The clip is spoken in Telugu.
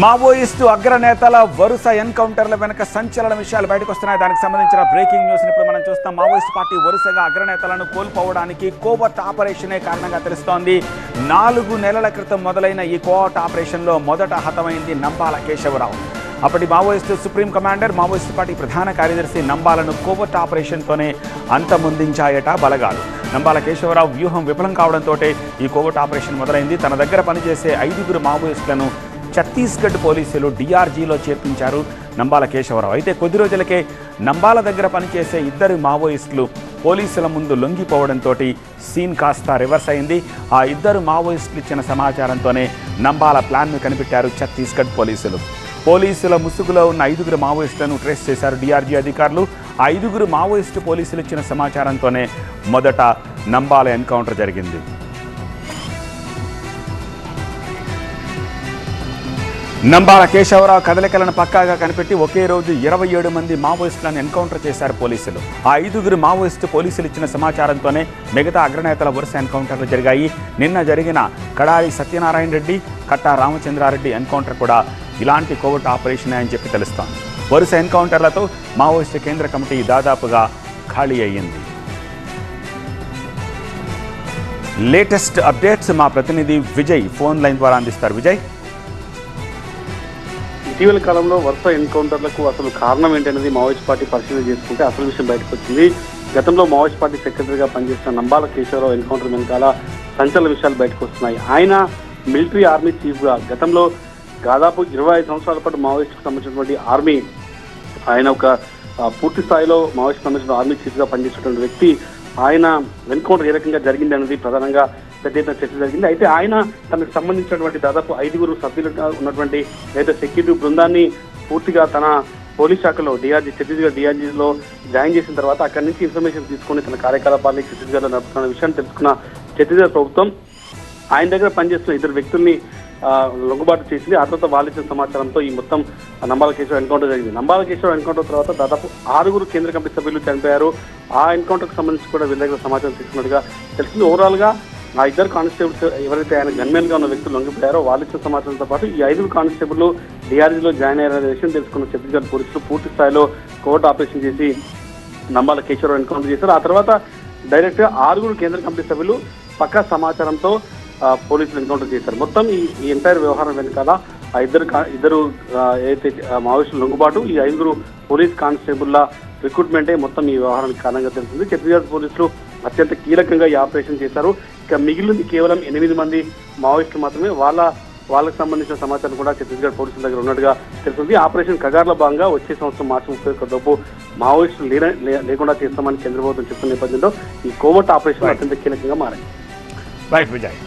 మావోయిస్టు అగ్రనేతల వరుస ఎన్కౌంటర్ల వెనుక సంచలన విషయాలు బయటకు వస్తున్నాయి. దానికి సంబంధించిన బ్రేకింగ్ న్యూస్ ఇప్పుడు మనం చూస్తాం. మావోయిస్ట్ పార్టీ వరుసగా అగ్రనేతలను కోల్పోవడానికి కోవర్ట్ ఆపరేషనే కారణంగా తెలుస్తోంది. 4 నెలల క్రితం మొదలైన ఈ కోవర్ట్ ఆపరేషన్లో మొదట హతమైంది నంబాల కేశవరావు. అప్పటి Maoist supreme commander, Maoist party ప్రధాన కార్యదర్శి నంబాలను కోవర్ట్ ఆపరేషన్తోనే అంతమొందించాయట బలగాలు. నంబాల కేశవరావు వ్యూహం విఫలం కావడంతో ఈ కోవర్ట్ ఆపరేషన్ మొదలైంది. తన దగ్గర పనిచేసే 5 మావోయిస్టులను ఛత్తీస్గఢ్ పోలీసులు డిఆర్జీలో చేర్పించారు నంబాల కేశవరావు. అయితే కొద్ది రోజులకే నంబాల దగ్గర పనిచేసే 2 మావోయిస్టులు పోలీసుల ముందు లొంగిపోవడంతో సీన్ కాస్త రివర్స్ అయింది. ఆ 2 మావోయిస్టులు ఇచ్చిన సమాచారంతోనే నంబాల ప్లాన్ను కనిపెట్టారు ఛత్తీస్గఢ్ పోలీసులు. పోలీసుల ముసుగులో ఉన్న 5 మావోయిస్టులను ట్రేస్ చేశారు డిఆర్జీ అధికారులు. ఆ 5 మావోయిస్టు పోలీసులు ఇచ్చిన సమాచారంతోనే మొదట నంబాల ఎన్కౌంటర్ జరిగింది. నంబాల కేశవరావు కదలికలను పక్కాగా కనిపెట్టి ఒకే రోజు 27 మంది మావోయిస్టులను ఎన్కౌంటర్ చేశారు పోలీసులు. ఆ 5 మావోయిస్టు పోలీసులు ఇచ్చిన సమాచారంతోనే మిగతా అగ్రనేతల వరుస ఎన్కౌంటర్లు జరిగాయి. నిన్న జరిగిన కడారి సత్యనారాయణ రెడ్డి, కట్టా రామచంద్రారెడ్డి ఎన్కౌంటర్ కూడా ఇలాంటి కోవర్ట్ ఆపరేషన్ అని చెప్పి తెలుస్తోంది. వరుస ఎన్కౌంటర్లతో మావోయిస్టు కేంద్ర కమిటీ దాదాపుగా ఖాళీ అయ్యింది. లేటెస్ట్ అప్డేట్స్ మా ప్రతినిధి విజయ్ ఫోన్ లైన్ ద్వారా అందిస్తారు. విజయ్, ఇటీవల కాలంలో వరుస ఎన్కౌంటర్లకు అసలు కారణం ఏంటనేది మావోయిస్ట్ పార్టీ పరిశీలన చేసుకుంటే అసలు విషయం బయటకు వచ్చింది. గతంలో మావోయిస్ట్ పార్టీ సెక్రటరీగా పనిచేసిన నంబాల కేశవరావు ఎన్కౌంటర్ వెనకాల సంచలన విషయాలు బయటకు వస్తున్నాయి. ఆయన మిలిటరీ ఆర్మీ చీఫ్గా గతంలో దాదాపు 25 సంవత్సరాల పాటు మావోయిస్టుకు సంబంధించినటువంటి ఆర్మీ, ఆయన ఒక పూర్తి స్థాయిలో మావోయిస్టుకు సంబంధించిన ఆర్మీ చీఫ్గా పనిచేసినటువంటి వ్యక్తి. ఆయన ఎన్కౌంటర్ ఏ రకంగా జరిగింది అనేది ప్రధానంగా పెద్ద ఎత్తున చర్చ జరిగింది. అయితే ఆయన తనకు సంబంధించినటువంటి దాదాపు 5 సభ్యులుగా ఉన్నటువంటి ఏదైతే సెక్యూరిటీ బృందాన్ని పూర్తిగా తన పోలీస్ శాఖలో ఛత్తీస్గఢ్ డిఆర్జీలో జాయిన్ చేసిన తర్వాత అక్కడి నుంచి ఇన్ఫర్మేషన్ తీసుకుని తన కార్యకలాపాన్ని ఛత్తీస్గఢ్లో నడుపుతున్న విషయాన్ని తెలుసుకున్న ఛత్తీస్గఢ్ ప్రభుత్వం ఆయన దగ్గర పనిచేస్తున్న 2 వ్యక్తుల్ని లొంగుబాటు చేసింది. ఆ తర్వాత వాళ్ళు ఇచ్చిన సమాచారంతో ఈ మొత్తం నంబాల కేశవరావు ఎన్కౌంటర్ జరిగింది. నంబాల కేశవరావు ఎన్కౌంటర్ తర్వాత దాదాపు 6 కేంద్ర కమిటీ సభ్యులు చనిపోయారు. ఆ ఎన్కౌంటర్కి సంబంధించి కూడా వీళ్ళ దగ్గర సమాచారం తీసుకున్నట్టుగా తెలిసింది. ఓవరాల్గా ఆ 2 కానిస్టేబుల్స్ ఎవరైతే ఆయన గన్మెన్గా ఉన్న వ్యక్తులు లొంగిపోయారో వాళ్ళు ఇచ్చిన సమాచారంతో పాటు ఈ 5 కానిస్టేబుల్ డిఆర్జీలో జాయిన్ అయ్యారనే విషయం తెలుసుకున్న ఛత్తీస్గఢ్ పోలీసులు పూర్తి స్థాయిలో కోవర్ట్ ఆపరేషన్ చేసి నంబాల కేశవరావు ఎన్కౌంటర్ చేశారు. ఆ తర్వాత డైరెక్ట్గా 6 కేంద్ర కమిటీ సభ్యులు పక్కా సమాచారంతో పోలీసులు ఎన్కౌంటర్ చేశారు. మొత్తం ఈ ఎంటైర్ వ్యవహారం వెనకాల ఆ ఇద్దరు ఏదైతే మావోయిస్టులు లొంగుబాటు, ఈ 5 పోలీస్ కానిస్టేబుల్ల రిక్రూట్మెంటే మొత్తం ఈ వ్యవహారానికి కారణంగా తెలిసింది. ఛత్తీస్గఢ్ పోలీసులు అత్యంత కీలకంగా ఈ ఆపరేషన్ చేశారు. ఇక మిగిలింది కేవలం 8 మంది మావోయిస్టులు మాత్రమే. వాళ్ళకి సంబంధించిన సమాచారం కూడా ఛత్తీస్గఢ్ పోలీసుల దగ్గర ఉన్నట్టుగా తెలుస్తుంది. ఆపరేషన్ కగార్లో భాగంగా వచ్చే సంవత్సరం మార్చి 31 లోపు మావోయిస్టులు లేకుండా చేస్తామని కేంద్ర ప్రభుత్వం చెప్తున్న నేపథ్యంలో ఈ కోవర్ట్ ఆపరేషన్ అత్యంత కీలకంగా మారాయి. రైట్ విజయ్.